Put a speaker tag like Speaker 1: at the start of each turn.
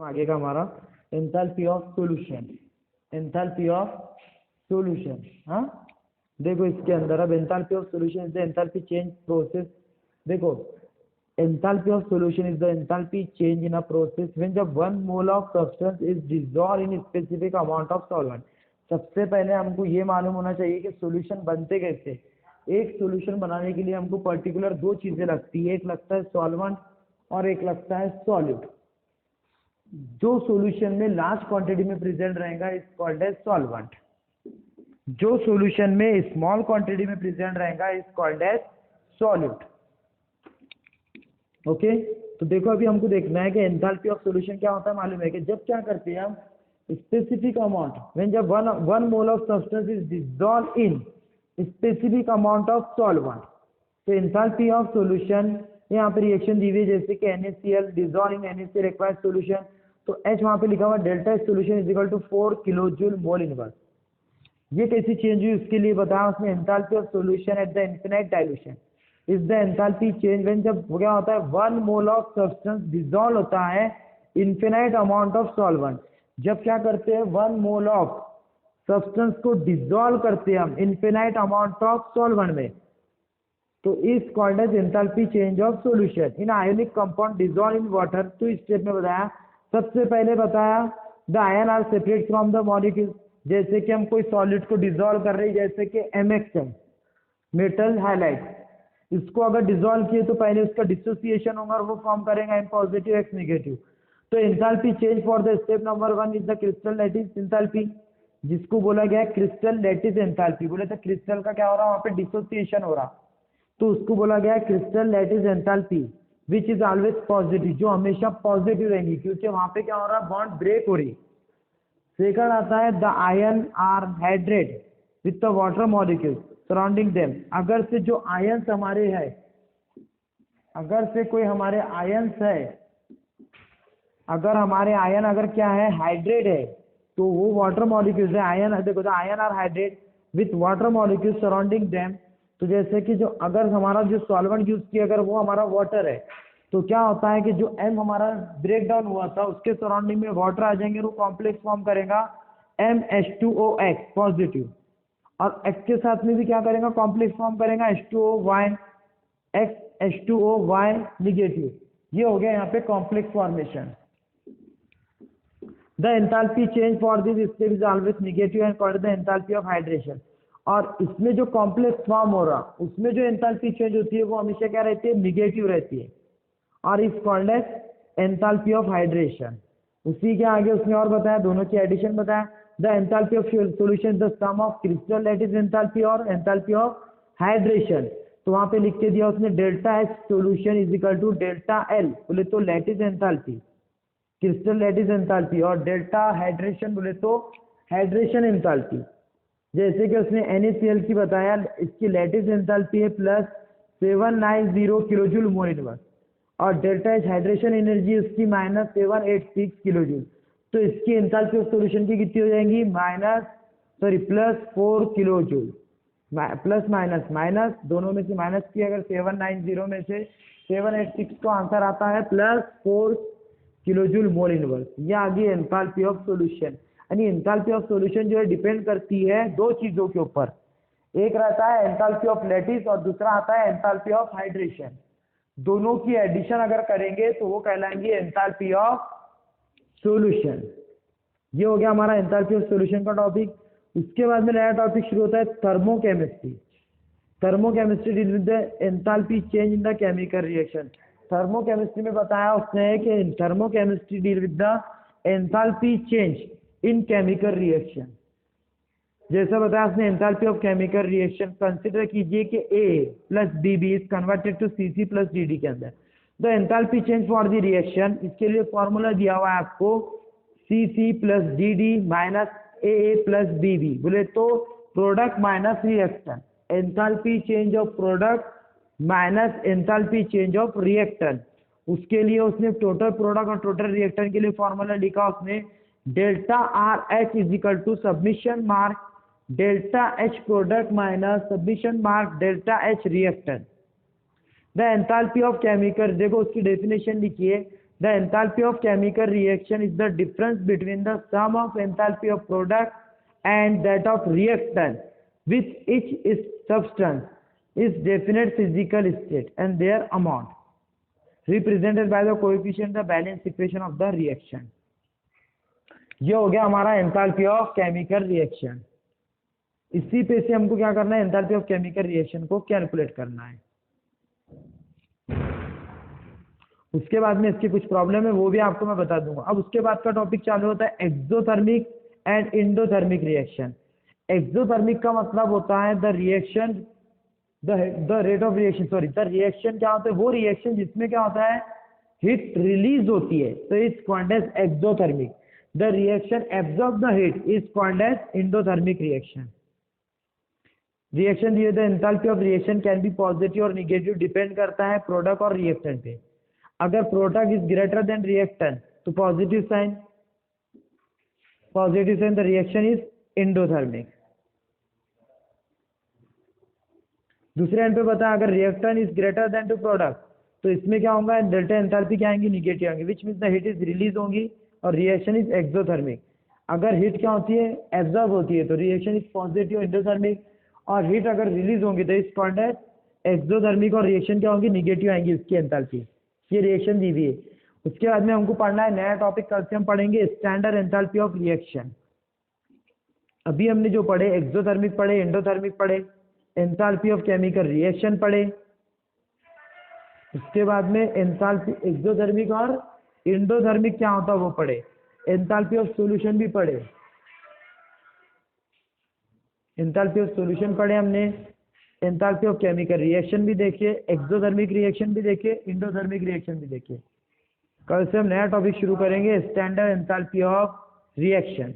Speaker 1: आगे का हमारा enthalpy of solution, enthalpy of solution. हाँ देखो इसके अंदर अब enthalpy of solution is the enthalpy change process. देखो enthalpy of solution is the enthalpy change in a process when जब 1 mole of substance is dissolve in specific amount of solvent. सबसे पहले हमको ये मालूम होना चाहिए कि सॉल्यूशन बनते कैसे। एक सॉल्यूशन बनाने के लिए हमको पर्टिकुलर दो चीजें लगती है, एक लगता है सॉल्वेंट और एक लगता है सॉल्यूट। जो सॉल्यूशन में लार्ज क्वांटिटी में प्रेजेंट रहेगा इज कॉल्ड एज सॉल्वेंट, जो सॉल्यूशन में स्मॉल क्वांटिटी में प्रेजेंट रहेगा is called as solute. Okay तो देखो अभी हमको देखना है कि एंथैल्पी ऑफ सॉल्यूशन क्या होता है। मालूम है कि जब क्या करते हैं हम स्पेसिफिक अमाउंट व्हेन जब one mole of substance is dissolve in specific amount of solvent. तो एंथैल्पी ऑफ सॉल्यूशन यहाँ पे रिएक्शन दी हुई है जैसे कि NaCl dissolve in NaCl required solution, तो H वहाँ पे लिखा हुआ delta solution is equal to 4 kilojoule mole inverse. ये कैसी चेंज हुई उसके लिए बताया उसने। Enthalpy of solution at the infinite dilution is the enthalpy change when जब क्या होता है 1 मोल ऑफ सब्सटेंस डिसॉल्व होता है इनफिनाइट अमाउंट ऑफ सॉल्वेंट। जब क्या करते हैं 1 मोल ऑफ सब्सटेंस को डिसॉल्व करते हैं हम इनफिनाइट अमाउंट ऑफ सॉल्वेंट में, तो is called as enthalpy change of solution in ionic compound dissolve in water. तो इस स्टेप में बताया, सबसे पहले बताया the ion are separate from the molecule. जैसे कि हम कोई सॉलिड को डिसॉल्व कर रहे हैं जैसे कि MX है मेटल हाइलाइट, इसको अगर डिसॉल्व किए तो पहले उसका डिसोसिएशन होगा और वो फॉर्म करेगा M पॉजिटिव X नेगेटिव। तो enthalpy change for the step number 1 is the crystal lattice enthalpy, जिसको बोला गया है क्रिस्टल लैटिस एंथैल्पी। बोले तो क्रिस्टल का क्या हो रहा है वहाँ पे डिसोसिएशन हो रहा, तो उसको बोला गया है crystal lattice enthalpy which is always positive, जो हमेशा पॉजिटिव रहेंगी क्योंकि वहाँ पे क्या हो रहा है बॉन्ड ब्रेक हो रही। सेकंड आता है the ion are hydrate with the water molecule surrounding them. अगर से जो आयंस हमारे है, अगर से कोई हमारे आयंस है, अगर हमारे आयन अगर क्या है हाइड्रेट है तो वो वाटर मॉलिक्यूल्स है। आयन देखो the ion are hydrate with water molecule surrounding them. तो जैसे कि जो अगर हमारा जो सॉल्वेंट यूज किया अगर वो हमारा वाटर है तो क्या होता है कि जो M हमारा ब्रेक डाउन हुआ था उसके सराउंडिंग में वाटर आ जाएंगे, वो कॉम्प्लेक्स फॉर्म करेगा MH2OX पॉजिटिव, और X के साथ में भी क्या करेगा कॉम्प्लेक्स फॉर्म करेगा H2OY X H2OY निगेटिव। ये हो गया यहाँ पे complex formation. The enthalpy change for this step is always negative and called the enthalpy of hydration. और इसमें जो कॉम्प्लेक्स फॉर्म हो रहा उसमें जो एंथैल्पी चेंज होती है वो हमेशा क्या रहती है निगेटिव रहती है, और is called as enthalpy of hydration. उसी के आगे उसने और बताया, दोनों की एडिशन बताया। The enthalpy of solution the sum of crystal lattice enthalpy और एंथैल्पी ऑफ हाइड्रेशन। तो वहां पे लिख के दिया उसने delta H solution is equal to delta L बोले तो lattice enthalpy crystal lattice enthalpy, और डेल्टा हाइड्रेशन बोले तो हाइड्रेशन एंथैल्पी। जैसे कि उसने NaCl की बताया इसकी लैटिस एंथैल्पी है +790 किलोजूल मोल इनवर्स, और डेल्टा H हाइड्रेशन एनर्जी इसकी -786 किलोजूल। तो इसकी एंथैल्पी ऑफ सॉल्यूशन की कितनी हो जाएंगी +4 किलोजूल। प्लस माइनस माइनस दोनों में से माइनस की अगर 790 में से 786 तो आंसर आता है +4 किलोजूल मोल इनवर्स। ये आ गई एंथैल्पी ऑफ सॉल्यूशन। यानी एंथैल्पी ऑफ सॉल्यूशन जो है डिपेंड करती है दो चीजों के ऊपर, एक रहता है एंथैल्पी ऑफ लैटिस और दूसरा आता है एंथैल्पी ऑफ हाइड्रेशन। दोनों की एडिशन अगर करेंगे तो वो कहलाएंगे एंथैल्पी ऑफ सॉल्यूशन। ये हो गया हमारा एंथैल्पी ऑफ सॉल्यूशन का टॉपिक। उसके बाद में नया टॉपिक शुरू होता है thermochemistry. Thermochemistry deal with the enthalpy change in the chemical reaction. Thermochemistry में बताया उसने कि thermochemistry deal with the enthalpy change in chemical reaction. जैसा बताया उसने enthalpy of chemical reaction consider कीजिए कि A + BB is converted to CC + DD के अंदर। The enthalpy change for the reaction, इसके लिए फॉर्मूला दिया हुआ है आपको CC + DD - AA + BB बोले तो product minus reaction, enthalpy change of product minus enthalpy change of reactant. उसके लिए उसने टोटल प्रोडक्ट और टोटल रिएक्टेंट के लिए फॉर्मूला लिखा उसने delta RH is equal to submission mark delta H product minus submission mark delta H reactant. The enthalpy of chemical, देखो उसकी डेफिनेशन लिखिए the enthalpy of chemical reaction is the difference between the sum of enthalpy of product and that of reactant with each is substance is definite physical state and their amount represented by the coefficient the balance equation of the reaction. ये हो गया हमारा enthalpy of chemical reaction. इसी पे से हमको क्या करना है, एंथैल्पी ऑफ केमिकल रिएक्शन को कैलकुलेट करना है. उसके बाद में इसकी कुछ प्रॉब्लम है वो भी आपको मैं बता दूंगा. अब उसके बाद का टॉपिक चालू होता है exothermic and endothermic reaction. Exothermic का मतलब होता है the reaction the rate of reaction the reaction क्या होता है, वो रिएक्शन जिसमें क्या होता है हीट रिलीज होती है, तो is called as exothermic. The reaction absorb the heat is called as endothermic reaction. Reaction दिए the enthalpy of reaction can be positive और निगेटिव, डिपेंड करता है प्रोडक्ट और रिएक्टेंट पे. अगर product is greater than reactant तो positive sign the reaction is endothermic. दूसरे end पे बता, अगर reactant is greater than to product तो इसमें क्या होगा, डेल्टा एंथैल्पी क्या आएंगी, निगेटिव आएंगे, which means the heat is release होंगी और रिएक्शन इज एक्सोथर्मिक. अगर हीट क्या होती है, एब्जॉर्ब होती है, तो रिएक्शन इज पॉजिटिव एंडोथर्मिक. और हीट अगर रिलीज होंगी तो इज कॉल्ड एज एक्सोथर्मिक और रिएक्शन क्या होगी, निगेटिव आएंगी उसकी एंथैल्पी. ये रिएक्शन दी हुई है. उसके बाद में हमको पढ़ना है नया टॉपिक, कल से हम पढ़ेंगे स्टैंडर्ड एंथैल्पी ऑफ रिएक्शन. अभी हमने जो पढ़े एक्सोथर्मिक पढ़े, एंडोथर्मिक पढ़े, एंथैल्पी ऑफ केमिकल रिएक्शन पढ़े. उसके बाद में एंथैल्पी एक्सोथर्मिक और एंडोथर्मिक क्या होता है वो पढ़े. एंथैल्पी ऑफ सॉल्यूशन भी पढ़े. एंथैल्पी ऑफ सॉल्यूशन पढ़े हमने. एंथैल्पी ऑफ केमिकल रिएक्शन भी देखिए, एक्सोथर्मिक रिएक्शन भी देखिए, एंडोथर्मिक रिएक्शन भी देखिए. कल से हम नया टॉपिक शुरू करेंगे स्टैंडर्ड एंथैल्पी ऑफ रिएक्शन.